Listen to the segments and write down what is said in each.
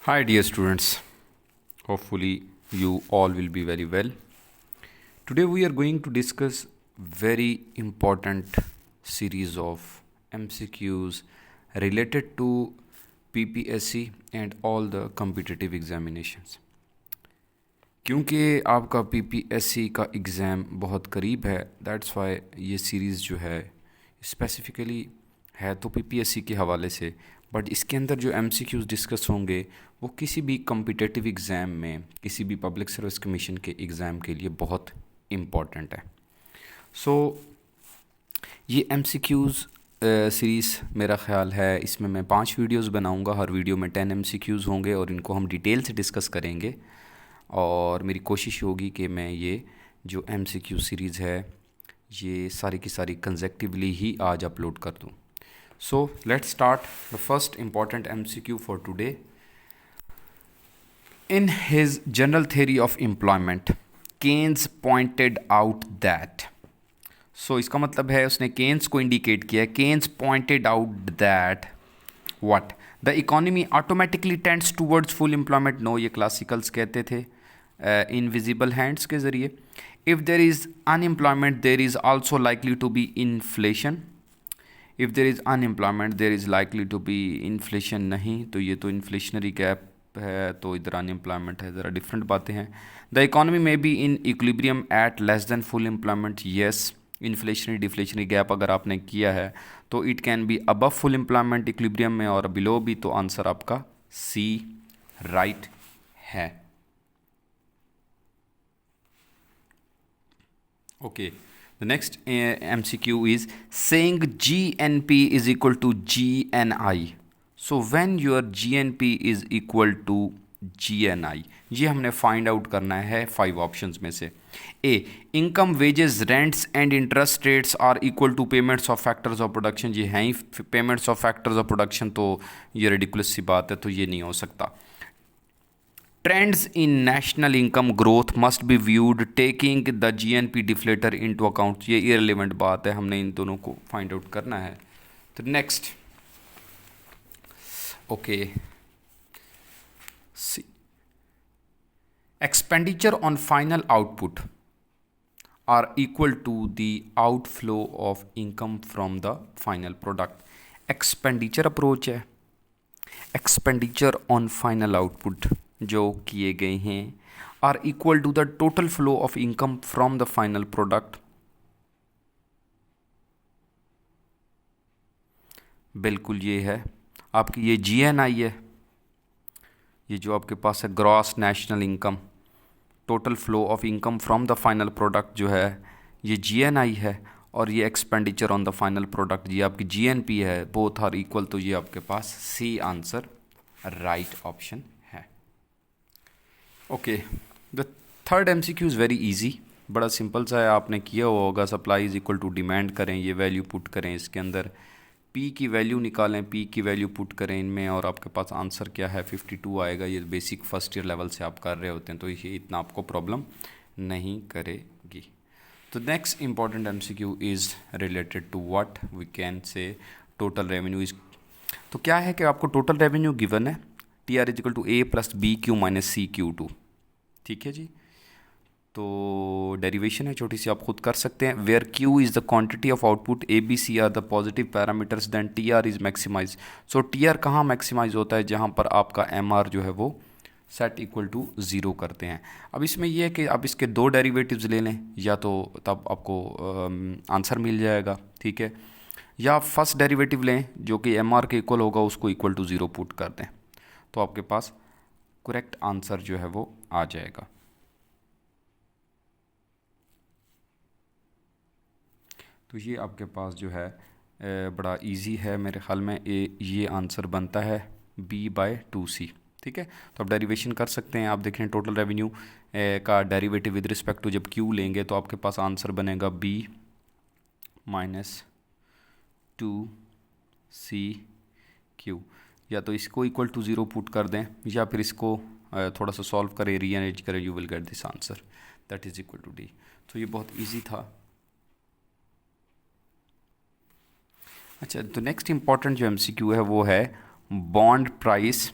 Hi, dear students. Hopefully, you all will be very well. Today, we are going to discuss very important series of MCQs related to PPSC and all the competitive examinations. क्योंकि आपका PPSC का exam बहुत करीब है, that's why ये series जो है specifically है तो PPSC के हवाले से, बट इसके अंदर जो MCQs डिस्कस होंगे वो किसी भी कम्पिटिटिव एग्ज़ाम में, किसी भी पब्लिक सर्विस कमीशन के एग्ज़ाम के लिए बहुत इम्पॉर्टेंट है। सो ये MCQs सीरीज़ मेरा ख़्याल है इसमें मैं 5 वीडियोस बनाऊंगा, हर वीडियो में 10 MCQs होंगे और इनको हम डिटेल से डिस्कस करेंगे। और मेरी कोशिश होगी कि मैं ये जो MCQ सीरीज़ है ये सारी की सारी कंसेक्टिवली ही आज अपलोड कर दूँ। So let's start the first important MCQ for today. In his general theory of employment, Keynes pointed out that, so इसका मतलब है उसने केन्स को इंडिकेट किया। Keynes pointed out that what the economy automatically tends towards full employment. No, ये classicals कहते थे invisible hands के ज़रिए। If there is unemployment there is also likely to be inflation. If there is unemployment there is likely to be inflation. नहीं, तो ये तो inflationary gap है, तो इधर अनएम्प्लॉयमेंट है, ज़रा डिफरेंट बातें हैं। द इकोनॉमी में be in equilibrium at less than full employment. Yes, inflationary deflationary gap अगर आपने किया है तो it can be above full employment equilibrium में और बिलो भी, तो आंसर आपका सी राइट है। Okay, the next MCQ is saying GNP is equal to GNI. So when your GNP is equal to GNI, ये हमने फाइंड आउट करना है 5 ऑप्शंस में से। A, income wages rents and interest rates are equal to payments of factors of production. ये हैं ही payments of factors of production, तो ये रेडिकुलस सी बात है, तो ये नहीं हो सकता। Trends in national income growth must be viewed taking the GNP deflator into account. ये इररिलेवेंट बात है, हमने इन दोनों को फाइंड आउट करना है। तो next, okay, C, expenditure on final output are equal to the outflow of income from the final product. Expenditure approach है, एक्सपेंडिचर ऑन फाइनल आउटपुट जो किए गए हैं are equal to the total flow of income from the final product. बिल्कुल ये है आपकी, ये GNI है, ये जो आपके पास है gross national income, total flow of income from the final product जो है ये GNI है, और ये expenditure on the final product ये आपकी GNP है। बोथ आर इक्वल, तो ये आपके पास सी आंसर राइट ऑप्शन है। Okay, the third MCQ is very easy, बड़ा सिंपल सा है, आपने किया हुआ होगा। Supply is equal to demand करें, ये वैल्यू पुट करें, इसके अंदर P की वैल्यू निकालें, P की वैल्यू पुट करें इनमें, और आपके पास आंसर क्या है 52 आएगा। ये बेसिक फर्स्ट ईयर लेवल से आप कर रहे होते हैं, तो ये इतना आपको प्रॉब्लम नहीं करेगी। तो next important MCQ is related to what we can say total revenue is. तो क्या है कि आपको टोटल रेवेन्यू गिवन है, TR is equal to A plus BQ minus CQ2। ठीक है जी, तो डेरिवेशन है छोटी सी, आप खुद कर सकते हैं। Where Q is the quantity of output, ABC are the positive parameters, then TR is maximize. So TR कहाँ मैक्सिमाइज होता है, जहाँ पर आपका MR जो है वो सेट इक्वल टू 0 करते हैं। अब इसमें यह है कि आप इसके 2 डेरिवेटिव्स ले लें, या तो तब आपको आंसर मिल जाएगा, ठीक है, या फर्स्ट डेरिवेटिव लें जो कि MR के इक्वल होगा, उसको इक्वल टू 0 पुट कर दें, तो आपके पास करेक्ट आंसर जो है वो आ जाएगा। तो ये आपके पास जो है बड़ा इजी है मेरे ख्याल में। ये आंसर बनता है B/2C। ठीक है, तो आप डेरिवेशन कर सकते हैं। आप देखें टोटल रेवेन्यू का डेरिवेटिव विद रिस्पेक्ट टू जब Q लेंगे तो आपके पास आंसर बनेगा B माइनस 2CQ। या तो इसको इक्वल टू 0 पुट कर दें, या फिर इसको थोड़ा सा सॉल्व करें, रीअरेंज करें, you will get this answer that is equal to D। तो ये बहुत ईजी था। अच्छा, तो नेक्स्ट इंपॉर्टेंट जो MCQ है वो है बॉन्ड प्राइस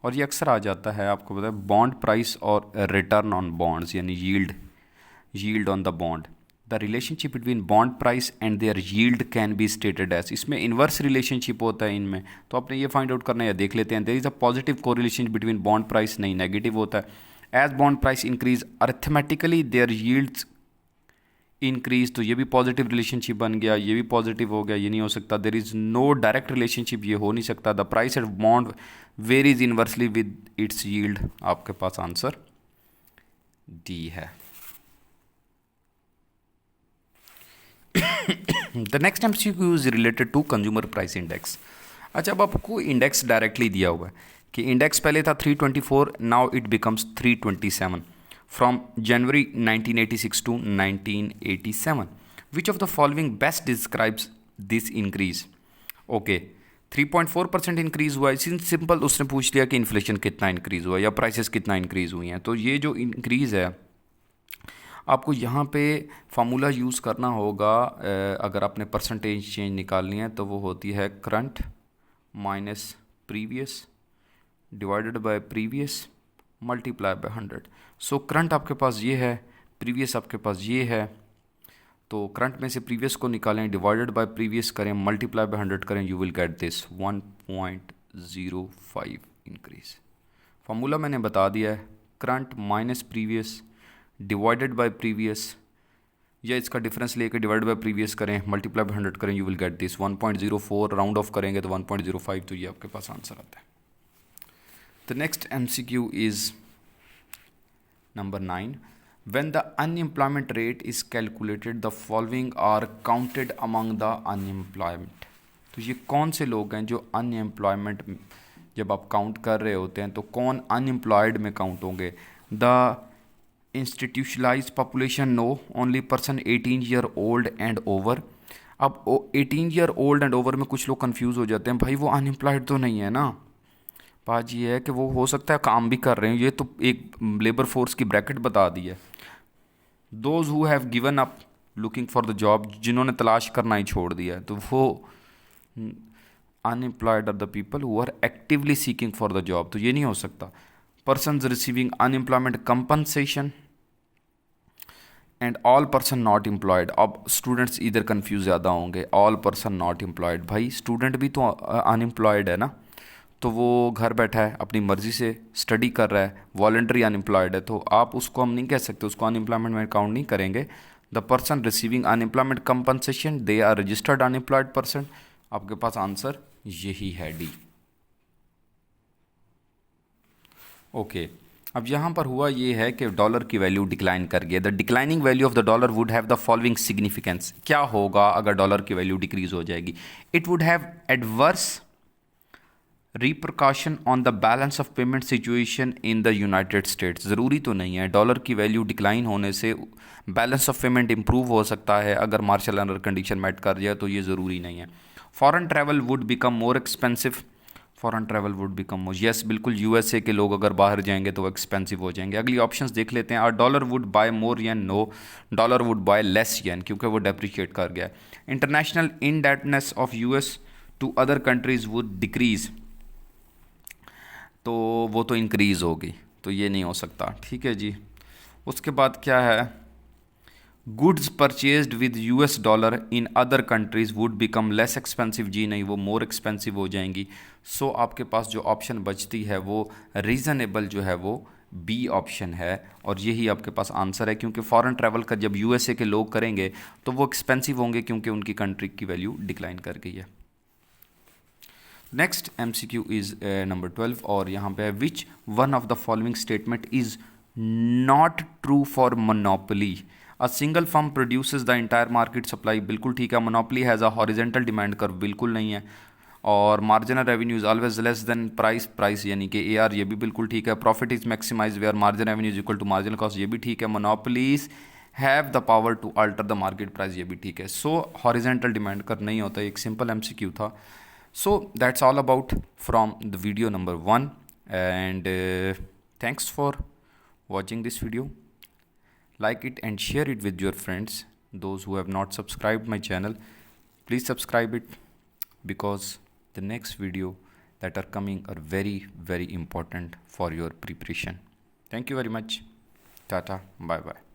और ये अक्सर आ जाता है, आपको पता है, बॉन्ड प्राइस और रिटर्न ऑन बॉन्ड्स, यानी yield on the bond. The relationship between bond price and their yield can be stated as, इसमें इन्वर्स रिलेशनशिप होता है इनमें, तो आपने ये फाइंड आउट करना है या देख लेते हैं। There is a positive correlation between bond price, नहीं नेगेटिव होता है। As bond price increase arithmetically their yields increase, तो ये भी पॉजिटिव रिलेशनशिप बन गया, ये भी पॉजिटिव हो गया, ये नहीं हो सकता। There is no direct relationship, ये हो नहीं सकता। The price at bond varies inversely with its yield, आपके पास आंसर डी है। The next MCQ is related to consumer price index. अच्छा, अब आपको इंडेक्स डायरेक्टली दिया हुआ है कि इंडेक्स पहले था 324, now it becomes 327 from January 1986 to 1987. Which of the following best describes this increase? Okay, 3.4% increase हुआ है। सिंपल उसने पूछ लिया कि इन्फ्लेशन कितना इंक्रीज़ हुआ या प्राइसेस कितना इंक्रीज़ हुई हैं। तो ये जो इंक्रीज़ है, आपको यहाँ पे फार्मूला यूज़ करना होगा। अगर आपने परसेंटेज चेंज निकालनी है तो वो होती है current minus previous divided by previous multiply by 100। So current आपके पास ये है, प्रीवियस आपके पास ये है, तो करंट में से प्रीवियस को निकालें, डिवाइडेड बाय प्रीवियस करें, मल्टीप्लाई बाय 100 करें, you will get this 1.05 increase. Formula मैंने बता दिया है, current minus previous divided by previous, या इसका डिफरेंस लेकर डिवाइड बाय प्रीवियस करें, मल्टीप्लाई बाय 100 करें, you will get this 1.04, round of करेंगे तो 1.05, तो ये आपके पास आंसर आता है। The next MCQ is number 9. When the unemployment rate is calculated, the following are counted among the unemployment. तो ये कौन से लोग हैं जो अनएम्प्लॉयमेंट जब आप काउंट कर रहे होते हैं तो कौन अनएम्प्लॉयड में काउंट होंगे? The institutionalize population, no, only person 18 year old and over. अब 18 ईयर ओल्ड एंड ओवर में कुछ लोग कंफ्यूज हो जाते हैं, भाई वो अनएम्प्लॉयड तो नहीं है ना। बात ये है कि वो हो सकता है काम भी कर रहे हैं, ये तो एक लेबर फोर्स की ब्रैकेट बता दी है। Those who have given up looking for the job, जिन्होंने तलाश करना ही छोड़ दिया है, तो वो unemployed are the people who are actively seeking for the job, तो ये नहीं हो सकता। Persons receiving unemployment compensation and all person not employed. अब स्टूडेंट्स इधर कंफ्यूज ज़्यादा होंगे, ऑल पर्सन नॉट एम्प्लॉयड, भाई स्टूडेंट भी तो अनएम्प्लॉयड है ना, तो वो घर बैठा है, अपनी मर्ज़ी से स्टडी कर रहा है, वॉलंटरी अनएम्प्लॉयड है, तो आप उसको हम नहीं कह सकते, उसको अनएम्प्लॉयमेंट में काउंट नहीं करेंगे। The person receiving unemployment compensation, they are registered unemployed person, आपके पास आंसर यही है डी। ओके, अब यहाँ पर हुआ ये है कि डॉलर की वैल्यू डिक्लाइन कर गया। The declining value of the dollar would have the following significance. क्या होगा अगर डॉलर की वैल्यू डिक्रीज हो जाएगी? It would have adverse repercussion on the balance of payment situation in the United States. ज़रूरी तो नहीं है, डॉलर की वैल्यू डिक्लाइन होने से बैलेंस ऑफ पेमेंट इंप्रूव हो सकता है अगर मार्शल अर्नर कंडीशन मेट कर जाए, तो ये ज़रूरी नहीं है। Foreign travel would become more expensive, foreign travel would become more, yes बिल्कुल, यूएसए के लोग अगर बाहर जाएंगे तो वो एक्सपेंसिव हो जाएंगे। अगली ऑप्शंस देख लेते हैं। Dollar would buy more yen, no, dollar would buy less yen, क्योंकि वो डेप्रिशिएट कर गया। International indebtedness of US to other countries would decrease, तो वो तो इंक्रीज़ होगी, तो ये नहीं हो सकता। ठीक है जी, उसके बाद क्या है? Goods purchased with US dollar in other countries would become less expensive, जी नहीं, वो मोर एक्सपेंसिव हो जाएंगी। सो आपके पास जो ऑप्शन बचती है वो रीज़नेबल जो है वो बी ऑप्शन है, और यही आपके पास आंसर है, क्योंकि फॉरेन ट्रैवल का जब यूएसए के लोग करेंगे तो वो एक्सपेंसिव होंगे क्योंकि उनकी कंट्री की वैल्यू डिक्लाइन कर गई है। नेक्स्ट MCQ इज़ नंबर 12, और यहाँ पे which one of the following statement is not true for monopoly. A single firm produces the entire market supply, बिल्कुल ठीक है। Monopoly has a horizontal demand curve, बिल्कुल नहीं है। और marginal revenue is always less than price यानी कि AR, ये भी बिल्कुल ठीक है। Profit is maximize where margin revenue is equal to marginal cost, ये भी ठीक है। Monopolies have the power to alter the market price, ये भी ठीक है। सो हॉरिजेंटल डिमांड कर्व नहीं होता, एक सिंपल MCQ था। So that's all about from the video number 1, and thanks for watching this video. Like it and share it with your friends. Those who have not subscribed my channel, please subscribe it, because the next video that are coming are very very important for your preparation. Thank you very much. Tata, bye bye.